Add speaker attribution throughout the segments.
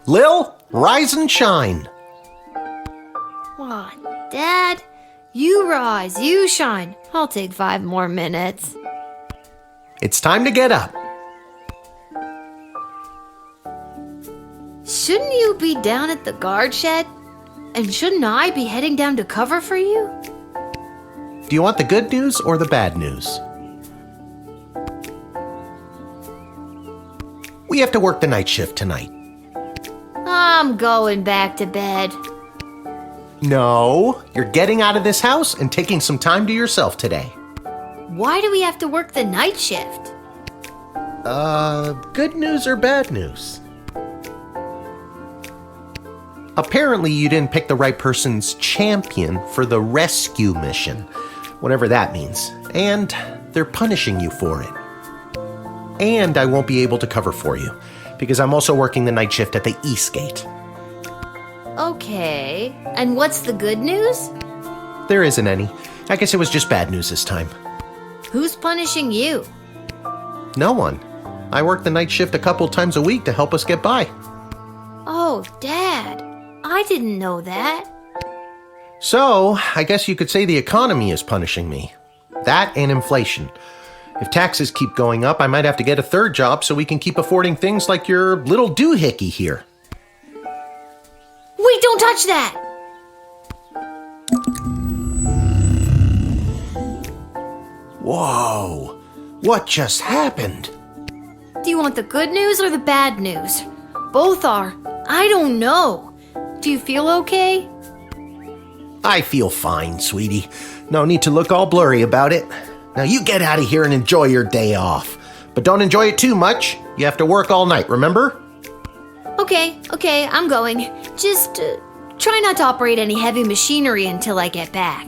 Speaker 1: Lil, rise and shine.
Speaker 2: Aw, Dad, you rise, you shine. I'll take 5 more minutes.
Speaker 1: It's time to get up.
Speaker 2: Shouldn't you be down at the guard shed? And shouldn't I be heading down to cover for you?
Speaker 1: Do you want the good news or the bad news? We have to work the night shift tonight.
Speaker 2: I'm going back to bed.
Speaker 1: No, you're getting out of this house and taking some time to yourself today.
Speaker 2: Why do we have to work the night shift?
Speaker 1: Good news or bad news? Apparently you didn't pick the right person's champion for the rescue mission, whatever that means, and they're punishing you for it. And I won't be able to cover for you, because I'm also working the night shift at the East Gate.
Speaker 2: Okay, and what's the good news?
Speaker 1: There isn't any. I guess it was just bad news this time.
Speaker 2: Who's punishing you?
Speaker 1: No one. I work the night shift a couple times a week to help us get by.
Speaker 2: Oh, Dad, I didn't know that.
Speaker 1: So, I guess you could say the economy is punishing me. That and inflation. If taxes keep going up, I might have to get a third job so we can keep affording things like your little doohickey here.
Speaker 2: Wait, don't touch that!
Speaker 1: Whoa, what just happened?
Speaker 2: Do you want the good news or the bad news? Both are. I don't know. Do you feel okay?
Speaker 1: I feel fine, sweetie. No need to look all blurry about it. Now you get out of here and enjoy your day off. But don't enjoy it too much. You have to work all night, remember?
Speaker 2: Okay, I'm going. Just try not to operate any heavy machinery until I get back.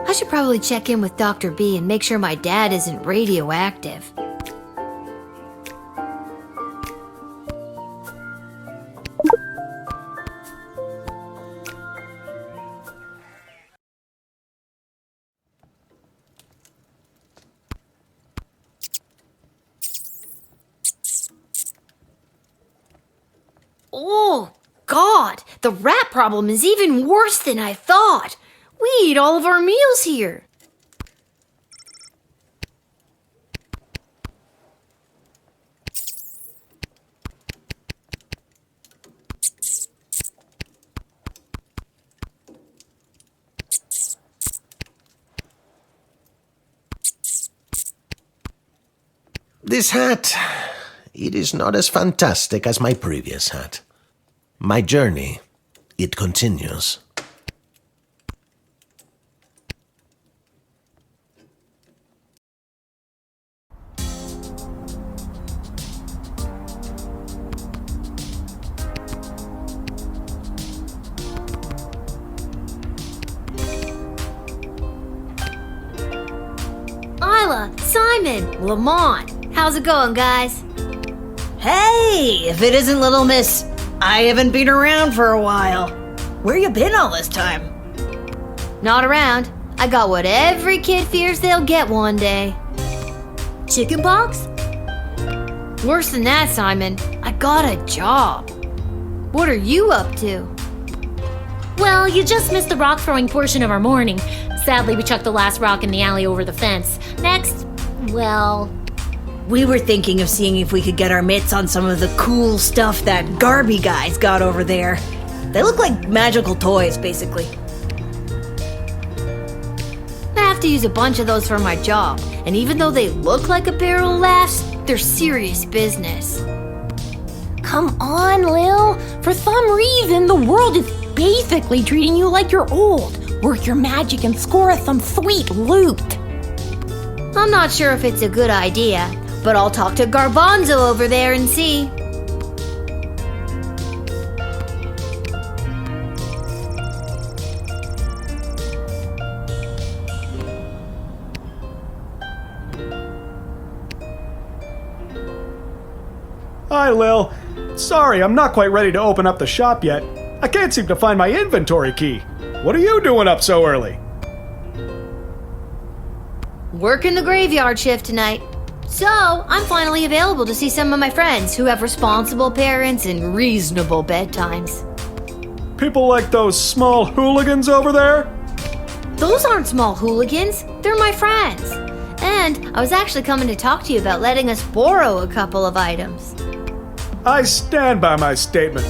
Speaker 2: I should probably check in with Dr. B and make sure my dad isn't radioactive. Oh, God, the rat problem is even worse than I thought. We eat all of our meals here.
Speaker 1: This hat, it is not as fantastic as my previous hat. My journey, it continues.
Speaker 2: Isla, Simon, Lamont, how's it going, guys?
Speaker 3: Hey, if it isn't Little Miss, I haven't been around for a while. Where you been all this time?
Speaker 2: Not around. I got what every kid fears they'll get one day. Chickenpox? Worse than that, Simon. I got a job. What are you up to?
Speaker 4: Well, you just missed the rock throwing portion of our morning. Sadly, we chucked the last rock in the alley over the fence. Next, well...
Speaker 3: We were thinking of seeing if we could get our mitts on some of the cool stuff that Garby guys got over there. They look like magical toys, basically.
Speaker 2: I have to use a bunch of those for my job, and even though they look like a barrel of laughs, they're serious business.
Speaker 4: Come on, Lil. For some reason, the world is basically treating you like you're old. Work your magic and score us some sweet loot.
Speaker 2: I'm not sure if it's a good idea, but I'll talk to Garbanzo over there and see.
Speaker 5: Hi, Lil. Sorry, I'm not quite ready to open up the shop yet. I can't seem to find my inventory key. What are you doing up so early?
Speaker 2: Working the graveyard shift tonight. So, I'm finally available to see some of my friends who have responsible parents and reasonable bedtimes.
Speaker 5: People like those small hooligans over there?
Speaker 2: Those aren't small hooligans, they're my friends. And I was actually coming to talk to you about letting us borrow a couple of items.
Speaker 5: I stand by my statement.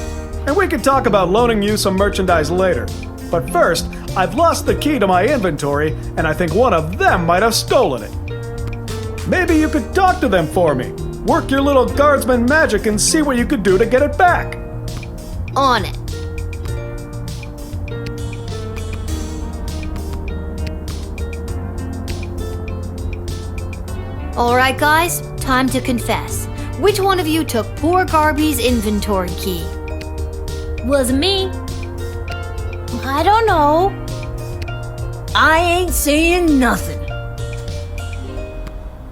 Speaker 5: And we can talk about loaning you some merchandise later. But first, I've lost the key to my inventory, and I think one of them might have stolen it. Maybe you could talk to them for me. Work your little guardsman magic and see what you could do to get it back.
Speaker 2: On it. Alright guys, time to confess. Which one of you took poor Garby's inventory key?
Speaker 4: Wasn't me. I don't know.
Speaker 3: I ain't saying nothing.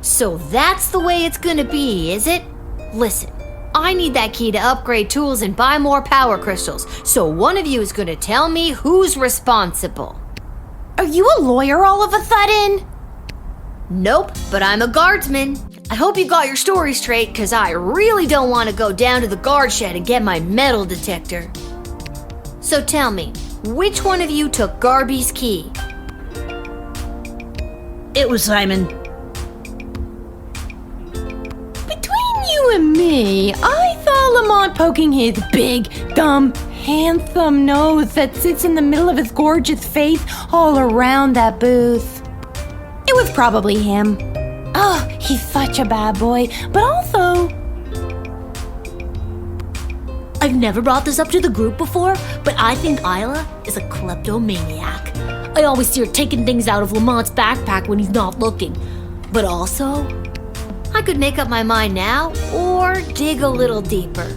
Speaker 2: So that's the way it's gonna be, is it? Listen, I need that key to upgrade tools and buy more power crystals, so one of you is gonna tell me who's responsible.
Speaker 4: Are you a lawyer all of a sudden?
Speaker 2: Nope, but I'm a guardsman. I hope you got your story straight, cause I really don't want to go down to the guard shed and get my metal detector. So tell me, which one of you took Garby's key?
Speaker 3: It was Simon.
Speaker 4: Between you and me, I saw Lamont poking his big, dumb, handsome nose that sits in the middle of his gorgeous face all around that booth. It was probably him. Oh, he's such a bad boy, but also...
Speaker 6: I've never brought this up to the group before, but I think Isla is a kleptomaniac. I always see her taking things out of Lamont's backpack when he's not looking. But also,
Speaker 2: I could make up my mind now, or dig a little deeper.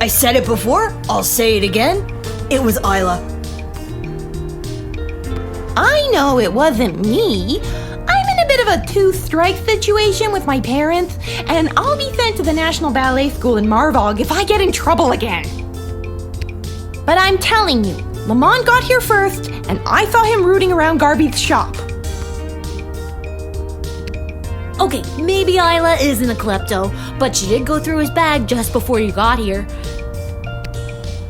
Speaker 3: I said it before, I'll say it again. It was Isla.
Speaker 4: I know it wasn't me. I'm in a bit of a two-strike situation with my parents, and I'll be sent to the National Ballet School in Marvog if I get in trouble again. But I'm telling you, Lamont got here first, and I saw him rooting around Garby's shop.
Speaker 6: okay, maybe Isla isn't a klepto, but she did go through his bag just before you got here.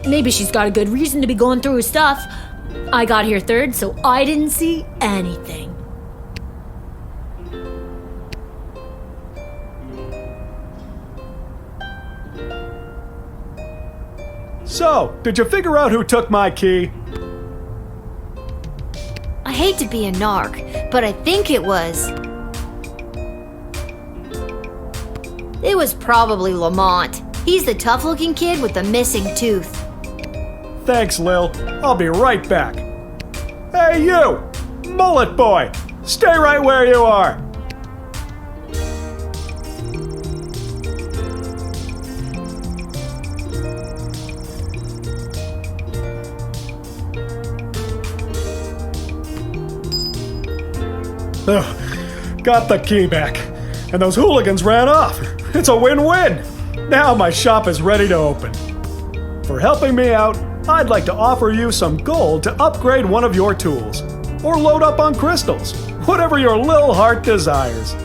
Speaker 6: Maybe she's got a good reason to be going through his stuff. I got here third, so I didn't see anything.
Speaker 5: So, did you figure out who took my key?
Speaker 2: I hate to be a narc, but I think it was probably Lamont. He's the tough-looking kid with the missing tooth.
Speaker 5: Thanks, Lil. I'll be right back. Hey, you! Mullet boy! Stay right where you are! Ugh, got the key back. And those hooligans ran off. It's a win-win. Now my shop is ready to open. For helping me out, I'd like to offer you some gold to upgrade one of your tools. Or load up on crystals. Whatever your little heart desires.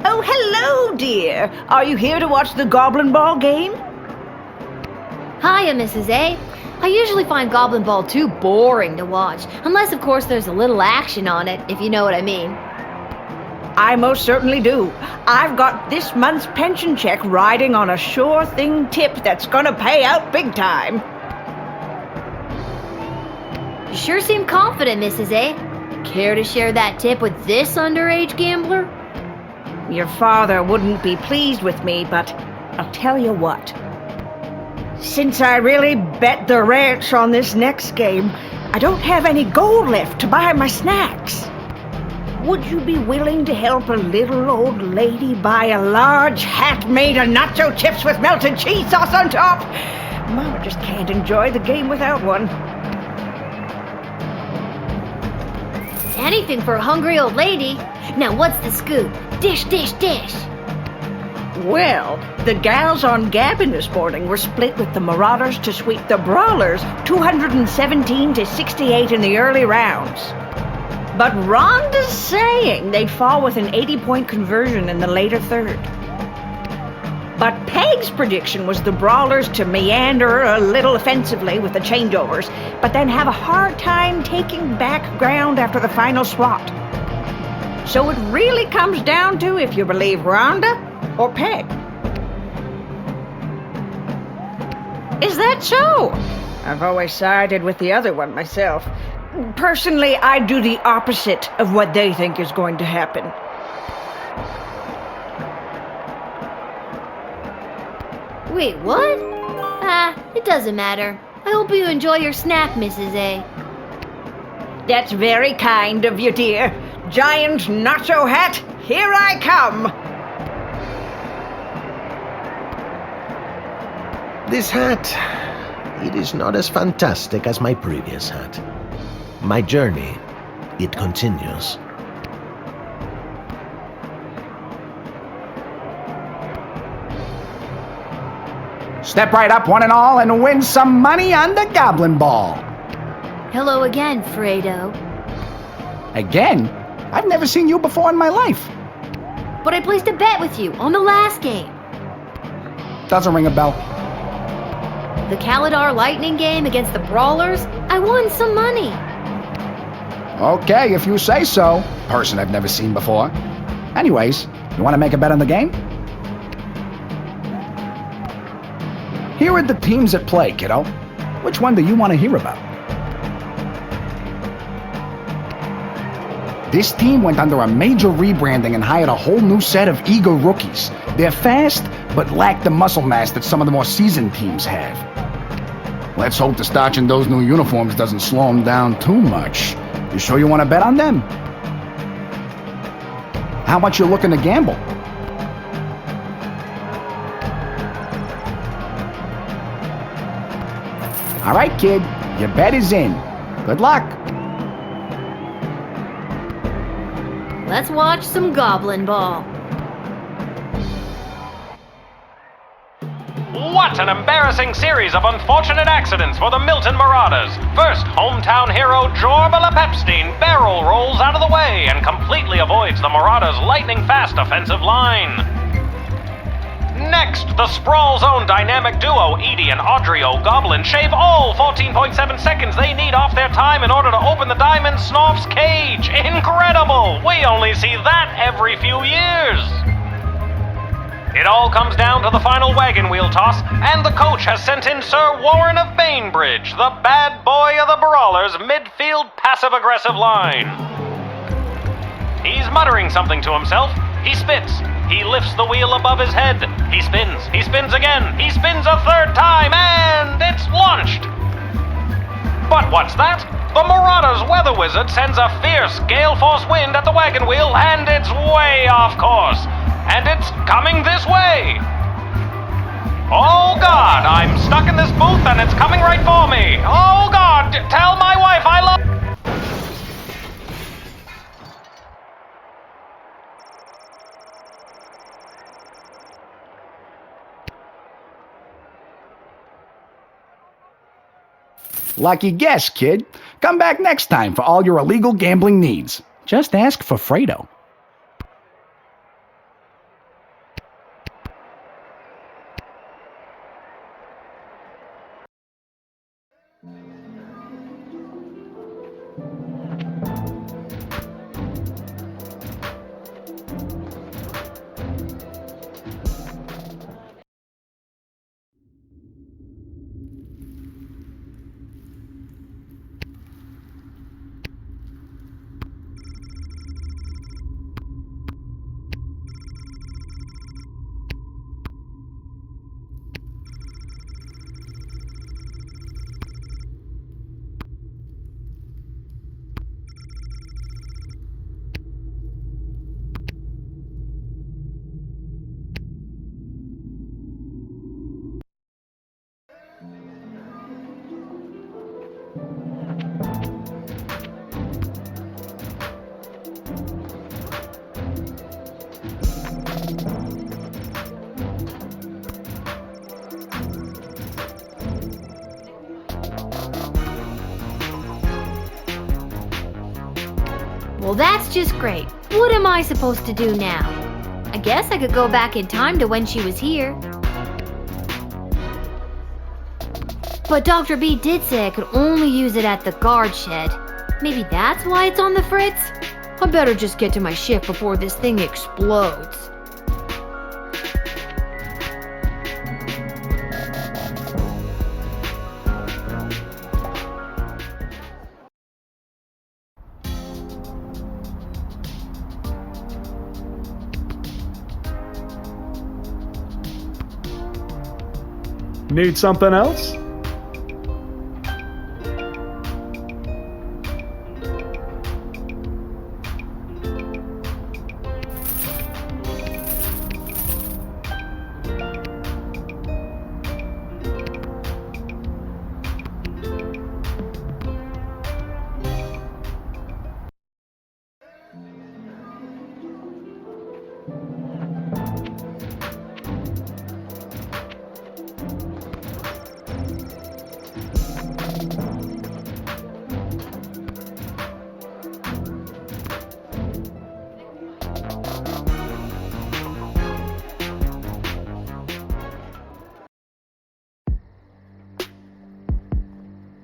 Speaker 7: Oh, hello, dear. Are you here to watch the Goblin Ball game?
Speaker 2: Hiya, Mrs. A. I usually find Goblin Ball too boring to watch, unless of course there's a little action on it, if you know what I mean.
Speaker 7: I most certainly do. I've got this month's pension check riding on a sure thing tip that's gonna pay out big time.
Speaker 2: You sure seem confident, Mrs. A. Care to share that tip with this underage gambler?
Speaker 7: Your father wouldn't be pleased with me, but I'll tell you what. Since I really bet the ranch on this next game, I don't have any gold left to buy my snacks. Would you be willing to help a little old lady buy a large hat made of nacho chips with melted cheese sauce on top? Mama just can't enjoy the game without one.
Speaker 2: Anything for a hungry old lady. Now what's the scoop? Dish, dish, dish.
Speaker 7: Well, the gals on Gabbin this morning were split with the Marauders to sweep the Brawlers 217 to 68 in the early rounds. But Rhonda's saying they'd fall with an 80-point conversion in the later third. But Peg's prediction was the Brawlers to meander a little offensively with the changeovers, but then have a hard time taking back ground after the final swat. So it really comes down to if you believe Rhonda or Peg. Is that so? I've always sided with the other one myself. Personally, I do the opposite of what they think is going to happen.
Speaker 2: Wait, what? It doesn't matter. I hope you enjoy your snack, Mrs. A.
Speaker 7: That's very kind of you, dear. Giant nacho hat, here I come!
Speaker 1: This hat, it is not as fantastic as my previous hat. My journey, it continues.
Speaker 8: Step right up, one and all, and win some money on the Goblin Ball.
Speaker 2: Hello again, Fredo.
Speaker 8: Again? I've never seen you before in my life.
Speaker 2: But I placed a bet with you on the last game.
Speaker 8: Doesn't ring a bell.
Speaker 2: The Caladar Lightning game against the Brawlers, I won some money.
Speaker 8: Okay, if you say so. Person I've never seen before. Anyways, you want to make a bet on the game? Here are the teams at play, kiddo. Which one do you want to hear about? This team went under a major rebranding and hired a whole new set of eager rookies. They're fast, but lack the muscle mass that some of the more seasoned teams have. Let's hope the starch in those new uniforms doesn't slow them down too much. You sure you want to bet on them? How much you looking to gamble? All right, kid, your bet is in. Good luck.
Speaker 2: Let's watch some Goblin Ball.
Speaker 9: What an embarrassing series of unfortunate accidents for the Milton Marauders. First, hometown hero Jorbala Pepstein barrel rolls out of the way and completely avoids the Marauders' lightning-fast offensive line. Next, the Sprawl's own dynamic duo, Edie and Audrey O'Goblin, shave all 14.7 seconds they need off their time in order to open the Diamond Snorf's cage. Incredible! We only see that every few years. It all comes down to the final wagon wheel toss, and the coach has sent in Sir Warren of Bainbridge, the bad boy of the Brawlers' midfield passive-aggressive line. He's muttering something to himself. He spits. He lifts the wheel above his head. He spins. He spins again. He spins a third time, and it's launched. But what's that? The Marauders' weather wizard sends a fierce gale force wind at the wagon wheel, and it's way off course. And it's coming this way. Oh God, I'm stuck in this booth and it's coming right for me. Oh God, tell my wife I love...
Speaker 8: Lucky guess, kid. Come back next time for all your illegal gambling needs. Just ask for Fredo.
Speaker 2: Well, that's just great. What am I supposed to do now? I guess I could go back in time to when she was here. But Dr. B did say I could only use it at the guard shed. Maybe that's why it's on the fritz? I better just get to my shift before this thing explodes.
Speaker 5: Need something else?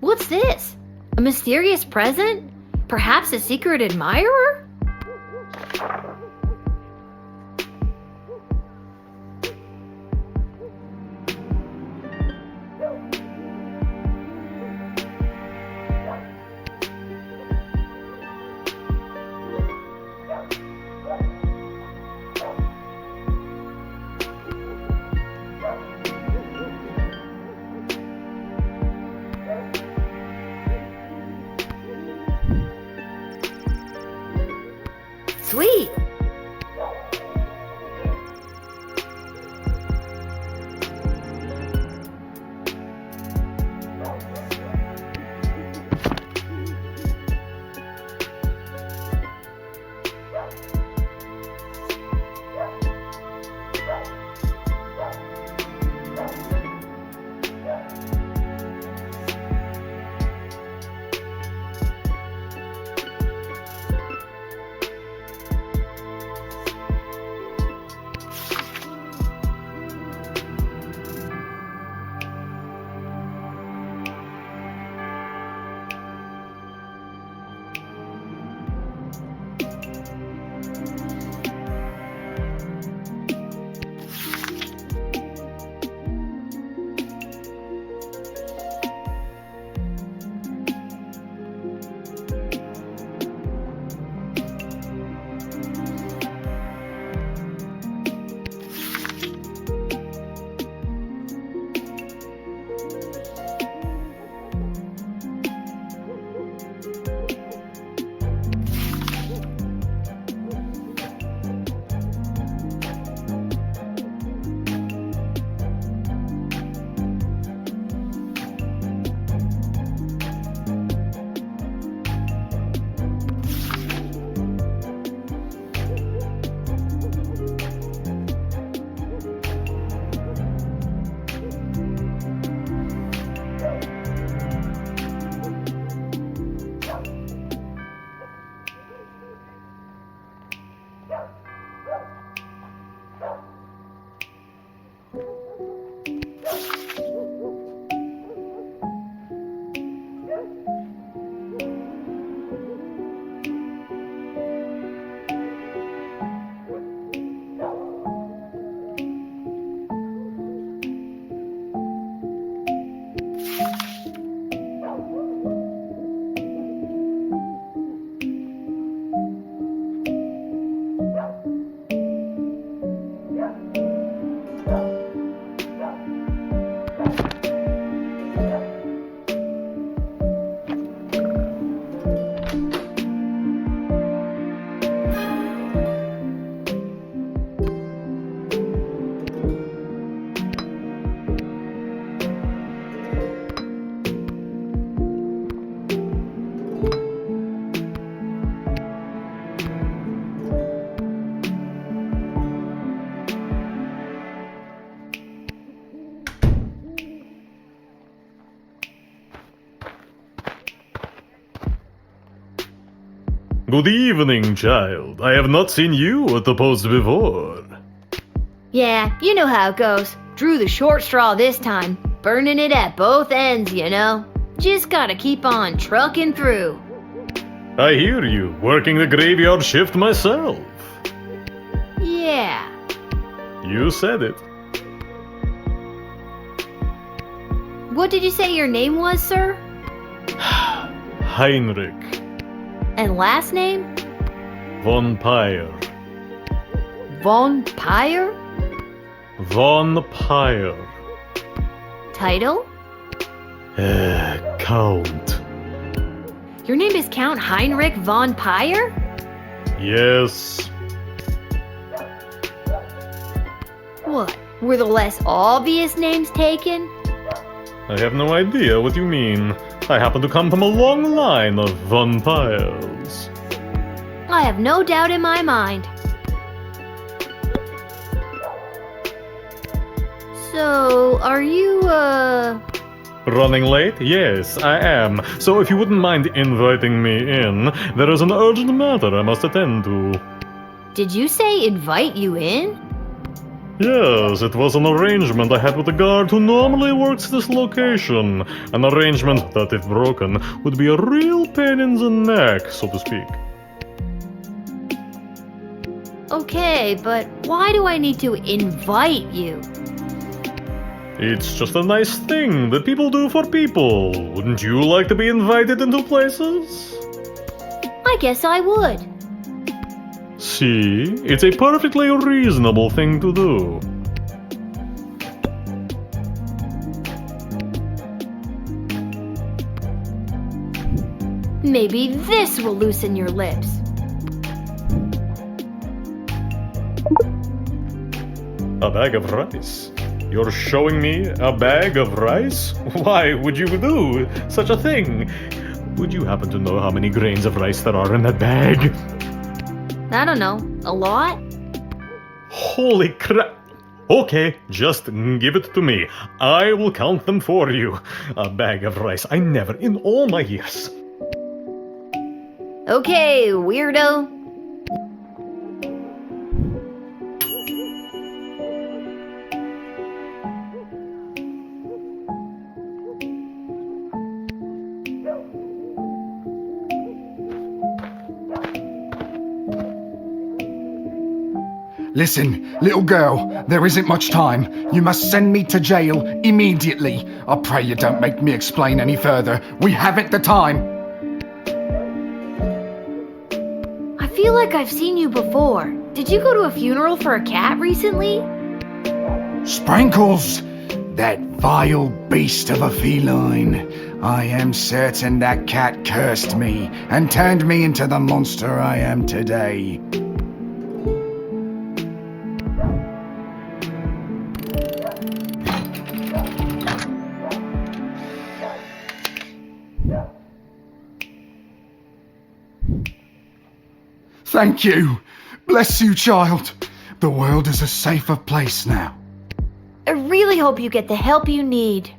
Speaker 2: What's this? A mysterious present? Perhaps a secret admirer? Sweet!
Speaker 10: Good evening, child. I have not seen you at the post before.
Speaker 2: Yeah, you know how it goes. Drew the short straw this time. Burning it at both ends, you know. Just gotta keep on trucking through.
Speaker 10: I hear you, working the graveyard shift myself.
Speaker 2: Yeah.
Speaker 10: You said it.
Speaker 2: What did you say your name was, sir?
Speaker 10: Heinrich
Speaker 2: And last name?
Speaker 10: von Pyre.
Speaker 2: Von Pyre?
Speaker 10: Von Pyre.
Speaker 2: Title?
Speaker 10: Count.
Speaker 2: Your name is Count Heinrich von Pyre?
Speaker 10: Yes.
Speaker 2: What? Were the less obvious names taken?
Speaker 10: I have no idea what you mean. I happen to come from a long line of von Pyres.
Speaker 2: I have no doubt in my mind. So, are you,
Speaker 10: Running late? Yes, I am. So if you wouldn't mind inviting me in, there is an urgent matter I must attend to.
Speaker 2: Did you say invite you in?
Speaker 10: Yes, it was an arrangement I had with the guard who normally works this location. An arrangement that, if broken, would be a real pain in the neck, so to speak.
Speaker 2: Okay, but why do I need to invite you?
Speaker 10: It's just a nice thing that people do for people. Wouldn't you like to be invited into places?
Speaker 2: I guess I would.
Speaker 10: See, it's a perfectly reasonable thing to do.
Speaker 2: Maybe this will loosen your lips.
Speaker 10: A bag of rice? You're showing me a bag of rice? Why would you do such a thing? Would you happen to know how many grains of rice there are in that bag?
Speaker 2: I don't know, a lot?
Speaker 10: Holy crap! Okay, just give it to me. I will count them for you. A bag of rice. I never, in all my years.
Speaker 2: Okay, weirdo.
Speaker 8: Listen, little girl, there isn't much time. You must send me to jail immediately. I pray you don't make me explain any further. We haven't the time.
Speaker 2: I feel like I've seen you before. Did you go to a funeral for a cat recently?
Speaker 8: Sprankles! That vile beast of a feline. I am certain that cat cursed me and turned me into the monster I am today. Thank you. Bless you, child. The world is a safer place now.
Speaker 2: I really hope you get the help you need.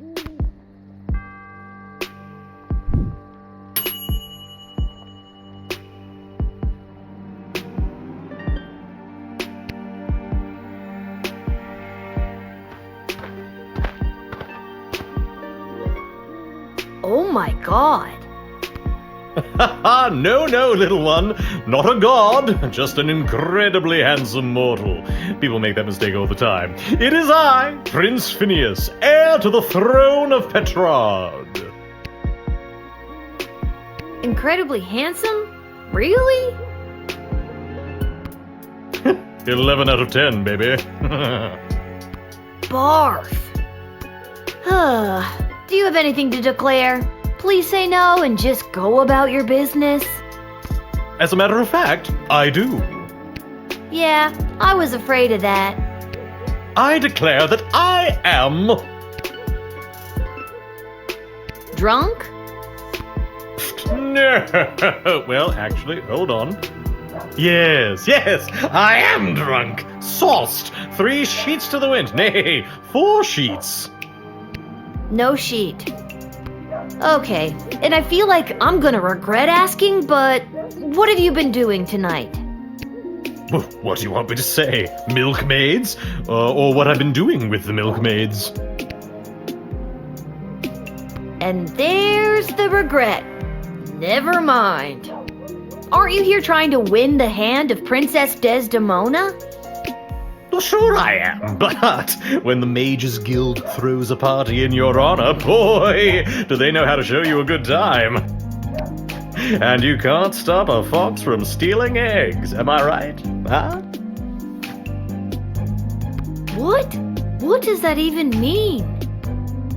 Speaker 2: Oh my god.
Speaker 10: No, little one. Not a god, just an incredibly handsome mortal. People make that mistake all the time. It is I, Prince Phineas, heir to the throne of Petrarch.
Speaker 2: Incredibly handsome? Really?
Speaker 10: 11 out of 10, baby.
Speaker 2: Barf. Do you have anything to declare? Please say no and just go about your business.
Speaker 10: As a matter of fact, I do.
Speaker 2: Yeah, I was afraid of that.
Speaker 10: I declare that I am...
Speaker 2: Drunk?
Speaker 10: No. Well, actually, hold on. Yes, I am drunk. Sauced. 3 sheets to the wind. Nay, 4 sheets.
Speaker 2: No sheet. Okay, and I feel like I'm gonna regret asking, but what have you been doing tonight?
Speaker 10: What do you want me to say? Milkmaids? Or what I've been doing with the milkmaids?
Speaker 2: And there's the regret. Never mind. Aren't you here trying to win the hand of Princess Desdemona?
Speaker 10: Well, sure I am, but when the Mages Guild throws a party in your honor, boy, do they know how to show you a good time. And you can't stop a fox from stealing eggs, am I right? Huh?
Speaker 2: What? What does that even mean?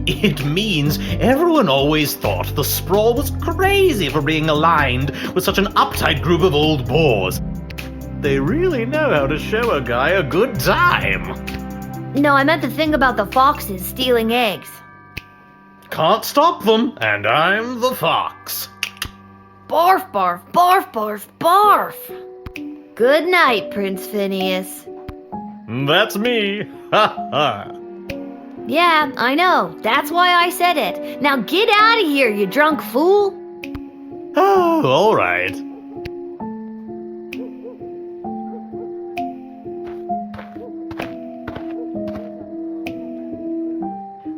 Speaker 10: It means everyone always thought the Sprawl was crazy for being aligned with such an uptight group of old bores. They really know how to show a guy a good time.
Speaker 2: No, I meant the thing about the foxes stealing eggs.
Speaker 10: Can't stop them, and I'm the fox.
Speaker 2: Barf, barf, barf, barf, barf. Good night, Prince Phineas.
Speaker 10: That's me. Ha ha.
Speaker 2: Yeah, I know. That's why I said it. Now get out of here, you drunk fool.
Speaker 10: Oh, all right.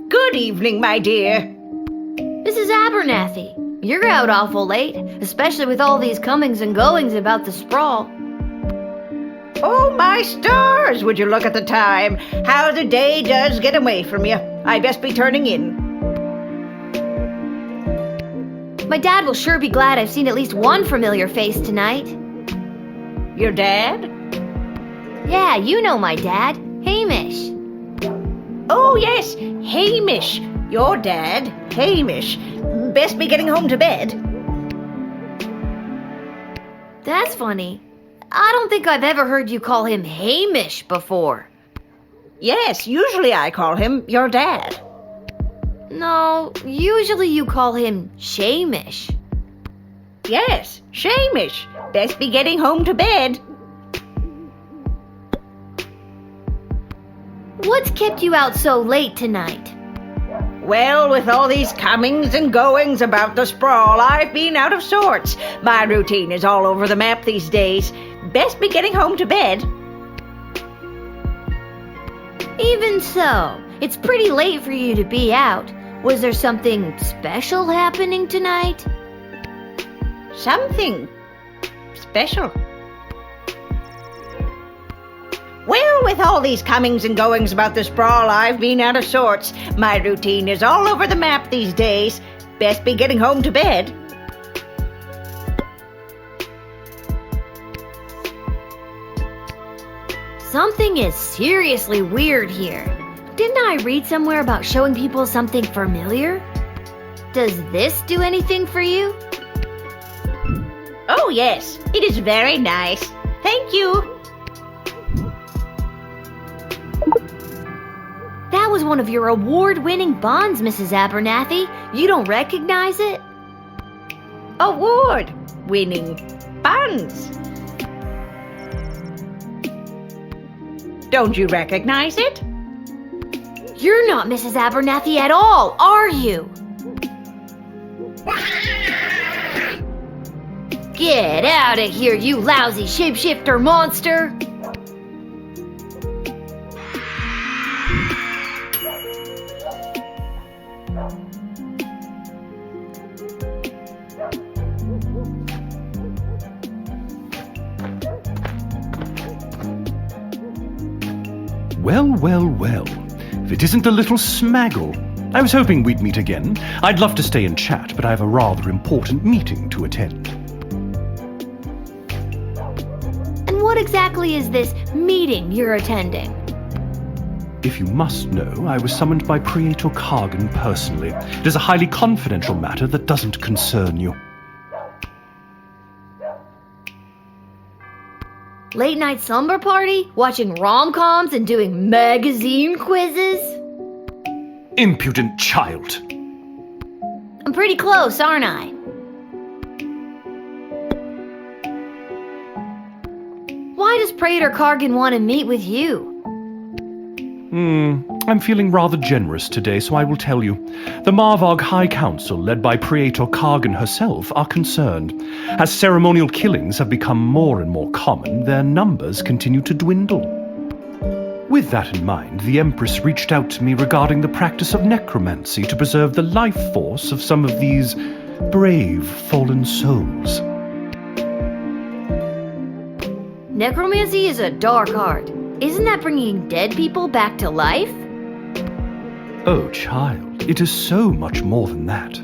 Speaker 7: Good evening, my dear.
Speaker 2: Mrs. Abernathy, you're out awful late, especially with all these comings and goings about the Sprawl.
Speaker 7: Oh, my stars, would you look at the time? How the day does get away from you. I best be turning in.
Speaker 2: My dad will sure be glad I've seen at least one familiar face tonight.
Speaker 7: Your dad?
Speaker 2: Yeah, you know my dad, Hamish.
Speaker 7: Oh, yes, Hamish. Your dad, Hamish. Best be getting home to bed.
Speaker 2: That's funny. I don't think I've ever heard you call him Hamish before.
Speaker 7: Yes, usually I call him your dad.
Speaker 2: No, usually you call him Shamish.
Speaker 7: Yes, Shamish. Best be getting home to bed.
Speaker 2: What's kept you out so late tonight?
Speaker 7: Well, with all these comings and goings about the Sprawl, I've been out of sorts. My routine is all over the map these days. Best be getting home to bed.
Speaker 2: Even so, it's pretty late for you to be out. Was there something special happening tonight?
Speaker 7: Something special. Well, with all these comings and goings about the Sprawl, I've been out of sorts. My routine is all over the map these days. Best be getting home to bed.
Speaker 2: Something is seriously weird here. Didn't I read somewhere about showing people something familiar? Does this do anything for you?
Speaker 7: Oh, yes. It is very nice. Thank you.
Speaker 2: That was one of your award-winning bonds, Mrs. Abernathy. You don't recognize it?
Speaker 7: Award-winning bonds. Don't you recognize it?
Speaker 2: You're not Mrs. Abernathy at all, are you? Get out of here, you lousy shapeshifter monster!
Speaker 11: Well, well, well. If it isn't the little smaggle. I was hoping we'd meet again. I'd love to stay and chat, but I have a rather important meeting to attend.
Speaker 2: And what exactly is this meeting you're attending?
Speaker 11: If you must know, I was summoned by Praetor Kargan personally. It is a highly confidential matter that doesn't concern you.
Speaker 2: Late night slumber party? Watching rom-coms and doing magazine quizzes?
Speaker 11: Impudent child!
Speaker 2: I'm pretty close, aren't I? Why does Praetor Kargan want to meet with you?
Speaker 11: I'm feeling rather generous today, so I will tell you. The Marvog High Council, led by Praetor Kargan herself, are concerned. As ceremonial killings have become more and more common, their numbers continue to dwindle. With that in mind, the Empress reached out to me regarding the practice of necromancy to preserve the life force of some of these brave fallen souls.
Speaker 2: Necromancy is a dark art. Isn't that bringing dead people back to life?
Speaker 11: Oh, child, it is so much more than that.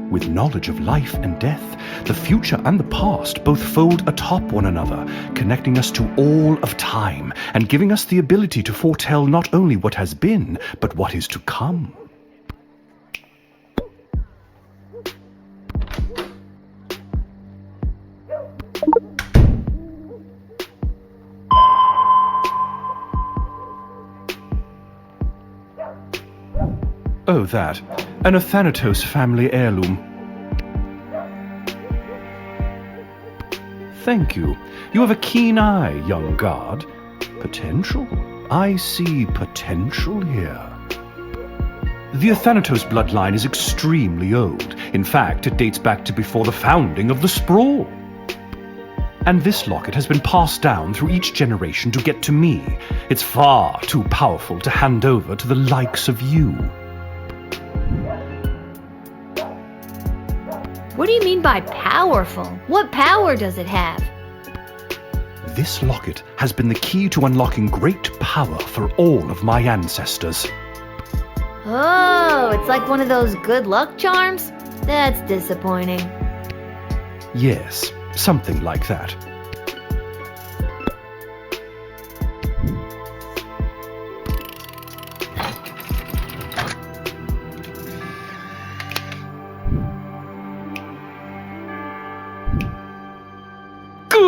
Speaker 11: With knowledge of life and death, the future and the past both fold atop one another, connecting us to all of time and giving us the ability to foretell not only what has been, but what is to come. Oh, that. An Athanatos family heirloom. Thank you. You have a keen eye, young guard. Potential? I see potential here. The Athanatos bloodline is extremely old. In fact, it dates back to before the founding of the Sprawl. And this locket has been passed down through each generation to get to me. It's far too powerful to hand over to the likes of you.
Speaker 2: What do you mean by powerful? What power does it have?
Speaker 11: This locket has been the key to unlocking great power for all of my ancestors.
Speaker 2: Oh, it's like one of those good luck charms? That's disappointing.
Speaker 11: Yes, something like that.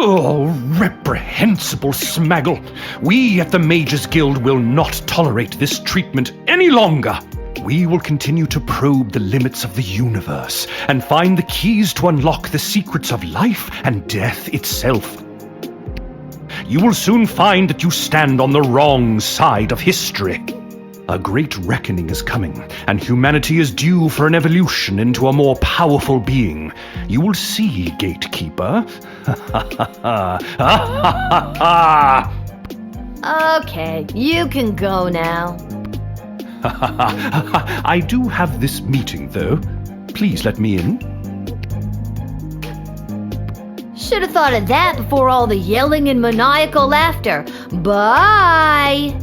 Speaker 11: Oh, reprehensible smaggle! We at the Mages Guild will not tolerate this treatment any longer. We will continue to probe the limits of the universe and find the keys to unlock the secrets of life and death itself. You will soon find that you stand on the wrong side of history. A great reckoning is coming, and humanity is due for an evolution into a more powerful being. You will see, Gatekeeper.
Speaker 2: Okay, you can go now.
Speaker 11: I do have this meeting, though. Please let me in.
Speaker 2: Should have thought of that before all the yelling and maniacal laughter. Bye!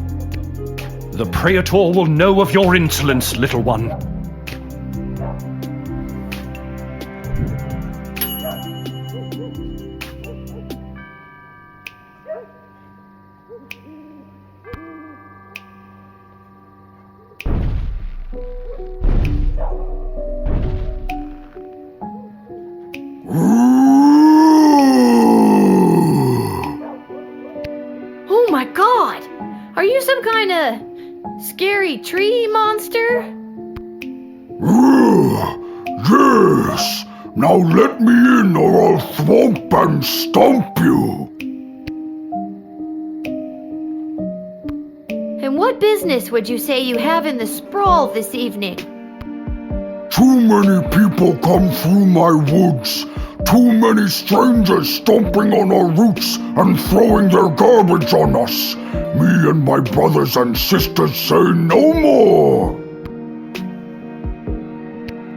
Speaker 11: The Praetor will know of your insolence, little one.
Speaker 2: Oh my god! Are you some kind of scary tree monster?
Speaker 12: Yes! Now let me in or I'll thwomp and stomp you!
Speaker 2: And what business would you say you have in the sprawl this evening?
Speaker 12: Too many people come through my woods. Too many strangers stomping on our roots and throwing their garbage on us. Me and my brothers and sisters say no more.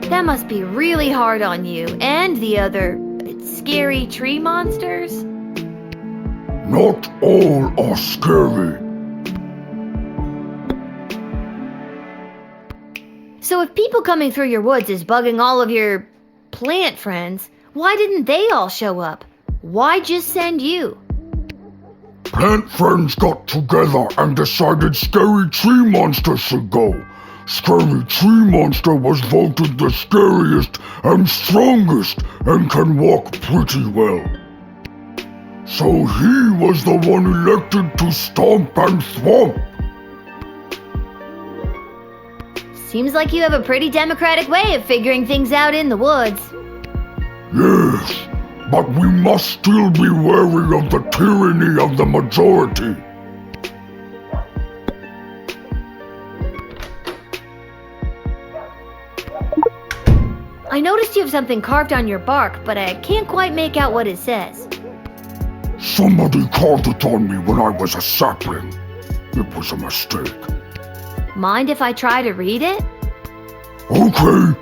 Speaker 2: That must be really hard on you and the other scary tree monsters.
Speaker 12: Not all are scary.
Speaker 2: So if people coming through your woods is bugging all of your plant friends, why didn't they all show up? Why just send you?
Speaker 12: Plant friends got together and decided Scary Tree Monster should go. Scary Tree Monster was voted the scariest and strongest and can walk pretty well. So he was the one elected to stomp and thwomp.
Speaker 2: Seems like you have a pretty democratic way of figuring things out in the woods.
Speaker 12: Yes, but we must still be wary of the tyranny of the majority.
Speaker 2: I noticed you have something carved on your bark, but I can't quite make out what it says.
Speaker 12: Somebody carved it on me when I was a sapling. It was a mistake.
Speaker 2: Mind if I try to read it?
Speaker 12: Okay.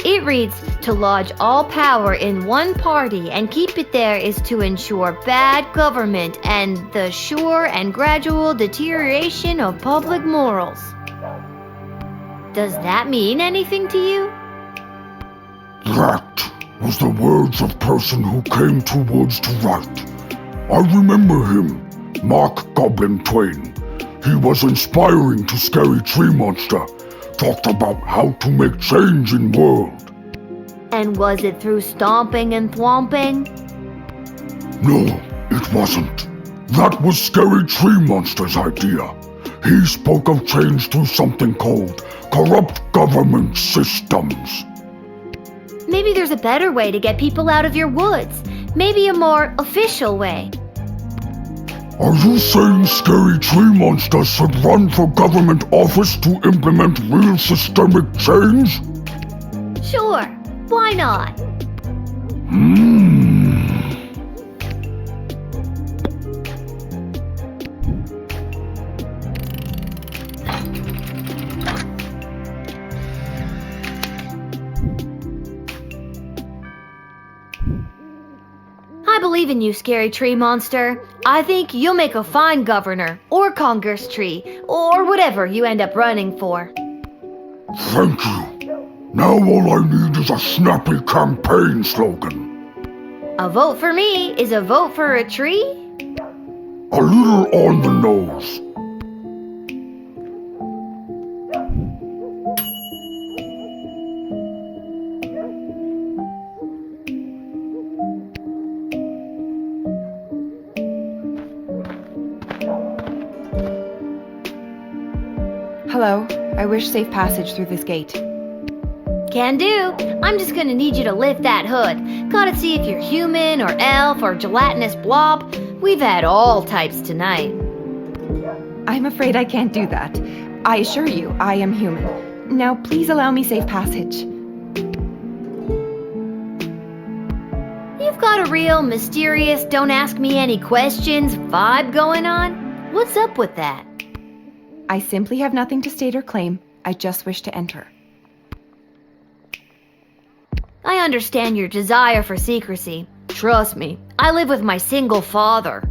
Speaker 2: It reads, to lodge all power in one party and keep it there is to ensure bad government and the sure and gradual deterioration of public morals. Does that mean anything to you?
Speaker 12: That was the words of person who came to woods to write. I remember him, Mark Goblin Twain. He was inspiring to Scary Tree Monster. Talked about how to make change in world.
Speaker 2: And was it through stomping and thwomping?
Speaker 12: No, it wasn't. That was Scary Tree Monster's idea. He spoke of change through something called corrupt government systems.
Speaker 2: Maybe there's a better way to get people out of your woods. Maybe a more official way.
Speaker 12: Are you saying Scary Tree Monster should run for government office to implement real systemic change?
Speaker 2: Sure, why not? I believe in you, Scary Tree Monster. I think you'll make a fine governor, or Congress tree, or whatever you end up running for.
Speaker 12: Thank you. Now all I need is a snappy campaign slogan.
Speaker 2: A vote for me is a vote for a tree?
Speaker 12: A little on the nose.
Speaker 13: Hello, I wish safe passage through this gate.
Speaker 2: Can do. I'm just gonna need you to lift that hood. Gotta see if you're human or elf or gelatinous blob. We've had all types tonight.
Speaker 13: I'm afraid I can't do that. I assure you, I am human. Now please allow me safe passage.
Speaker 2: You've got a real mysterious, don't ask me any questions vibe going on. What's up with that?
Speaker 13: I simply have nothing to state or claim. I just wish to enter.
Speaker 2: I understand your desire for secrecy. Trust me, I live with my single father.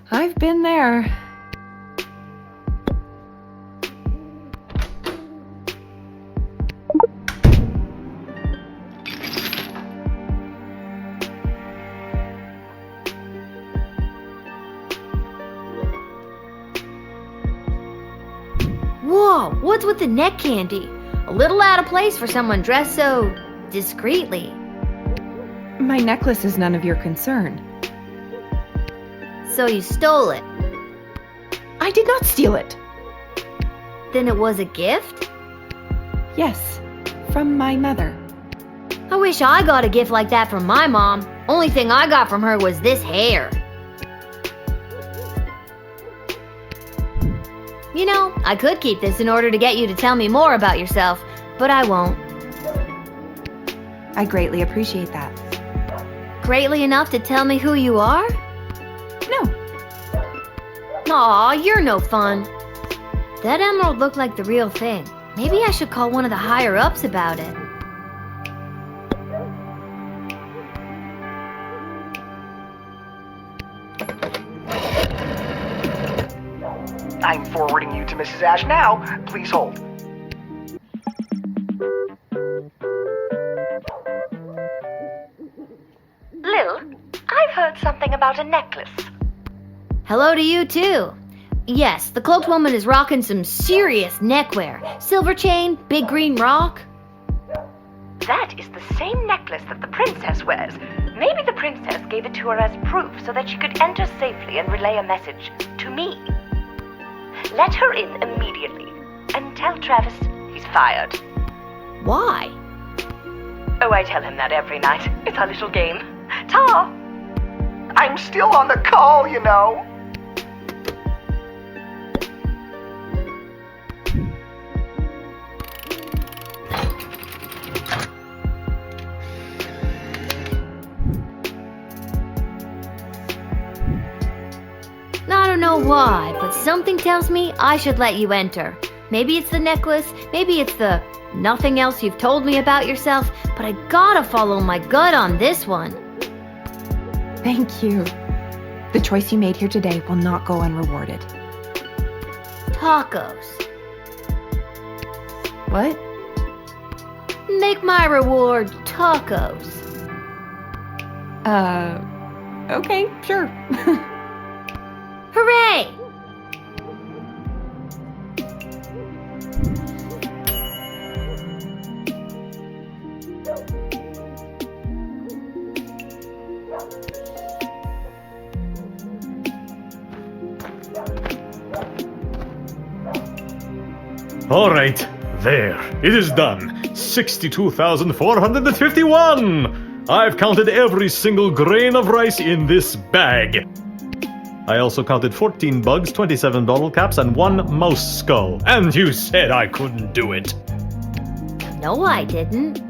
Speaker 13: I've been there.
Speaker 2: Whoa, what's with the neck candy? A little out of place for someone dressed so discreetly.
Speaker 13: My necklace is none of your concern.
Speaker 2: So you stole it?
Speaker 13: I did not steal it.
Speaker 2: Then it was a gift?
Speaker 13: Yes, from my mother.
Speaker 2: I wish I got a gift like that from my mom. Only thing I got from her was this hair. You know, I could keep this in order to get you to tell me more about yourself, but I won't.
Speaker 13: I greatly appreciate that.
Speaker 2: Greatly enough to tell me who you are?
Speaker 13: No.
Speaker 2: Aw, you're no fun. That emerald looked like the real thing. Maybe I should call one of the higher-ups about it.
Speaker 14: I'm forwarding you to Mrs. Ash now. Please hold.
Speaker 15: Lil, I've heard something about a necklace.
Speaker 2: Hello to you, too. Yes, the cloaked woman is rocking some serious neckwear. Silver chain, big green rock.
Speaker 15: That is the same necklace that the princess wears. Maybe the princess gave it to her as proof so that she could enter safely and relay a message to me. Let her in immediately and tell Travis he's fired.
Speaker 2: Why?
Speaker 15: Oh, I tell him that every night. It's our little game. Ta!
Speaker 14: I'm still on the call, you know.
Speaker 2: don't know why, but something tells me I should let you enter. Maybe it's the necklace, maybe it's the nothing else you've told me about yourself, but I gotta follow my gut on this one.
Speaker 13: Thank you. The choice you made here today will not go unrewarded.
Speaker 2: Tacos.
Speaker 13: What?
Speaker 2: Make my reward tacos.
Speaker 13: Okay, sure.
Speaker 2: Hooray!
Speaker 10: All right, there. It is done. 62,451! I've counted every single grain of rice in this bag. I also counted 14 bugs, 27 bottle caps, and 1 mouse skull. And you said I couldn't do it.
Speaker 2: No, I didn't.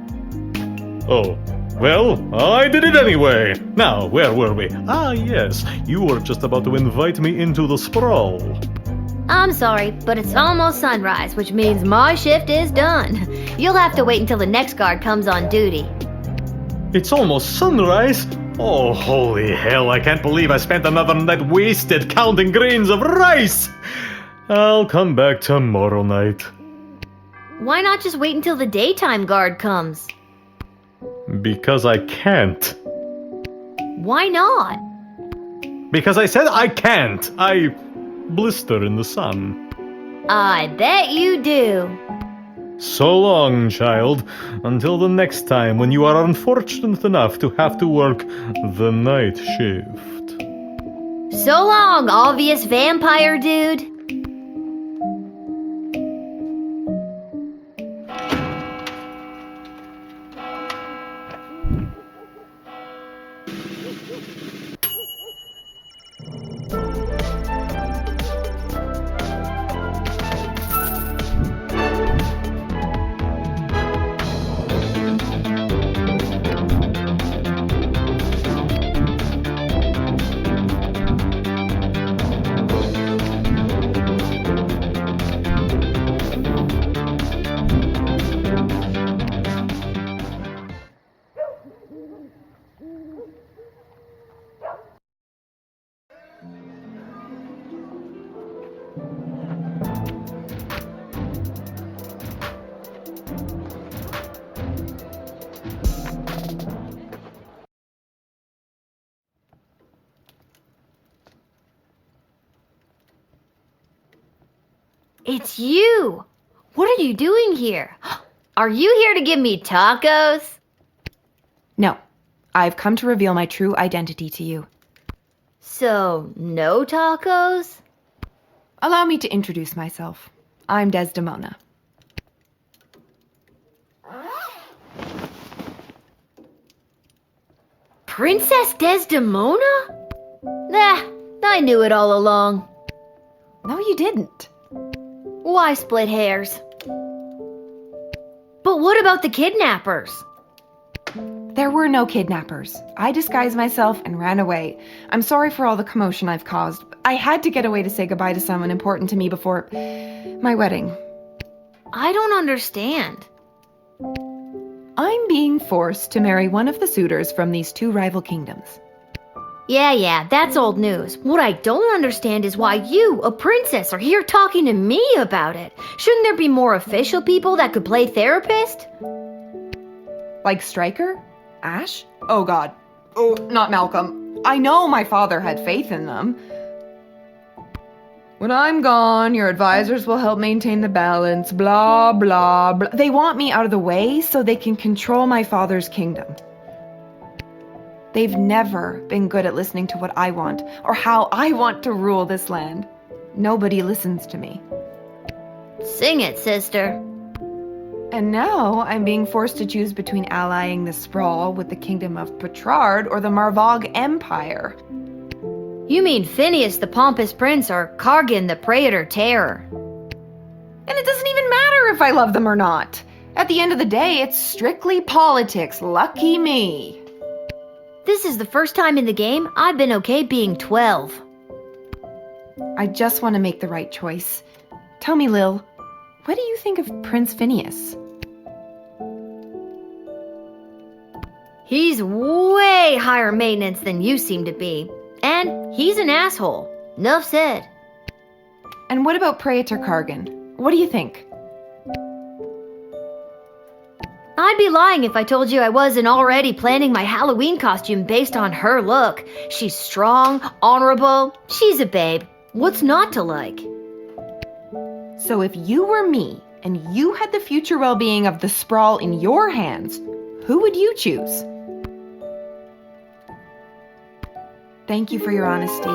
Speaker 10: Oh, well, I did it anyway. Now, where were we? Ah, yes, you were just about to invite me into the sprawl.
Speaker 2: I'm sorry, but it's almost sunrise, which means my shift is done. You'll have to wait until the next guard comes on duty.
Speaker 10: It's almost sunrise? Oh, holy hell, I can't believe I spent another night wasted counting grains of rice! I'll come back tomorrow night.
Speaker 2: Why not just wait until the daytime guard comes?
Speaker 10: Because I can't.
Speaker 2: Why not?
Speaker 10: Because I said I can't. I blister in the sun.
Speaker 2: I bet you do.
Speaker 10: So long, child, until the next time when you are unfortunate enough to have to work the night shift.
Speaker 2: So long, obvious vampire dude. It's you! What are you doing here? Are you here to give me tacos?
Speaker 13: No, I've come to reveal my true identity to you.
Speaker 2: So, no tacos?
Speaker 13: Allow me to introduce myself. I'm Desdemona.
Speaker 2: Princess Desdemona? Nah, I knew it all along.
Speaker 13: No, you didn't.
Speaker 2: Why split hairs? But what about the kidnappers?
Speaker 13: There were no kidnappers. I disguised myself and ran away. I'm sorry for all the commotion I've caused. I had to get away to say goodbye to someone important to me before my wedding.
Speaker 2: I don't understand.
Speaker 13: I'm being forced to marry one of the suitors from these 2 rival kingdoms.
Speaker 2: Yeah, that's old news. What I don't understand is why you, a princess, are here talking to me about it. Shouldn't there be more official people that could play therapist?
Speaker 13: Like Stryker? Ash? Oh god. Oh, not Malcolm. I know my father had faith in them. When I'm gone, your advisors will help maintain the balance, blah, blah, blah. They want me out of the way so they can control my father's kingdom. They've never been good at listening to what I want or how I want to rule this land. Nobody listens to me.
Speaker 2: Sing it, sister.
Speaker 13: And now I'm being forced to choose between allying the Sprawl with the kingdom of Petrard or the Marvog Empire.
Speaker 2: You mean Phineas the Pompous Prince or Kargan the Praetor Terror?
Speaker 13: And it doesn't even matter if I love them or not. At the end of the day, it's strictly politics. Lucky me.
Speaker 2: This is the first time in the game I've been okay being 12.
Speaker 13: I just want to make the right choice. Tell me, Lil, what do you think of Prince Phineas?
Speaker 2: He's way higher maintenance than you seem to be. And he's an asshole. Nuff said.
Speaker 13: And what about Praetor Kargan? What do you think?
Speaker 2: I'd be lying if I told you I wasn't already planning my Halloween costume based on her look. She's strong, honorable. She's a babe. What's not to like?
Speaker 13: So if you were me and you had the future well-being of the Sprawl in your hands, who would you choose? Thank you for your honesty.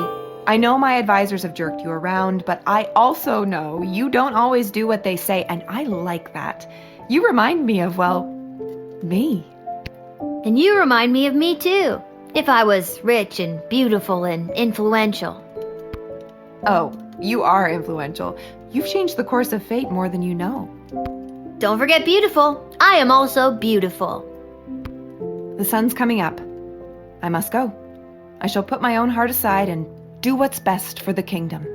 Speaker 13: I know my advisors have jerked you around, but I also know you don't always do what they say, and I like that. You remind me of, well, me.
Speaker 2: And you remind me of me too, if I was rich and beautiful and influential.
Speaker 13: Oh, you are influential. You've changed the course of fate more than you know.
Speaker 2: Don't forget beautiful. I am also beautiful.
Speaker 13: The sun's coming up. I must go. I shall put my own heart aside and do what's best for the kingdom.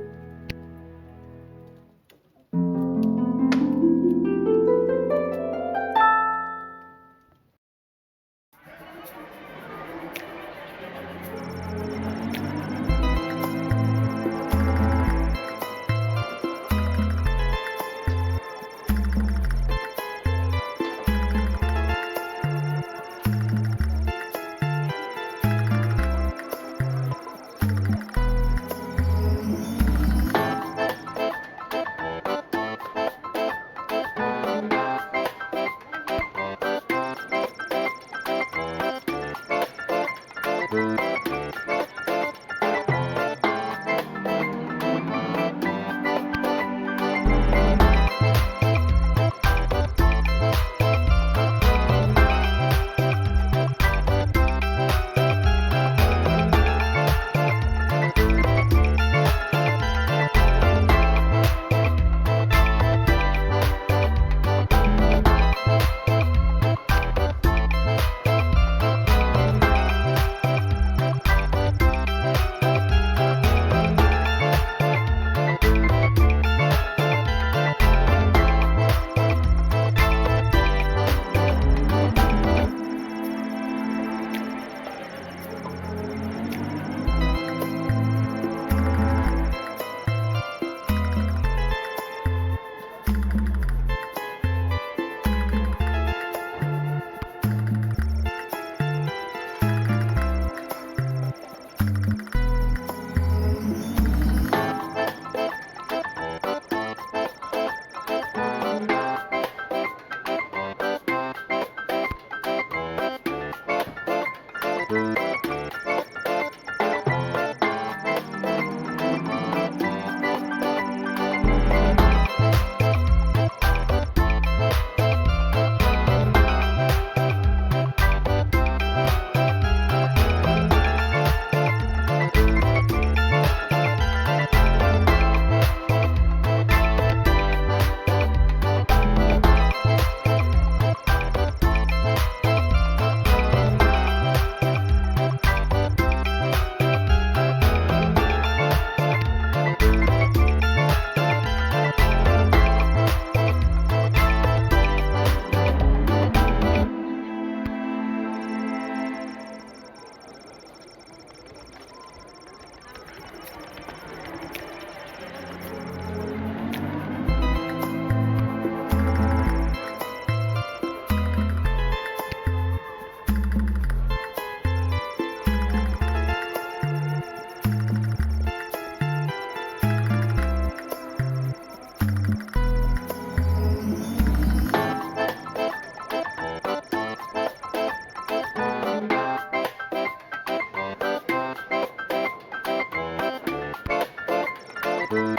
Speaker 13: Thank you.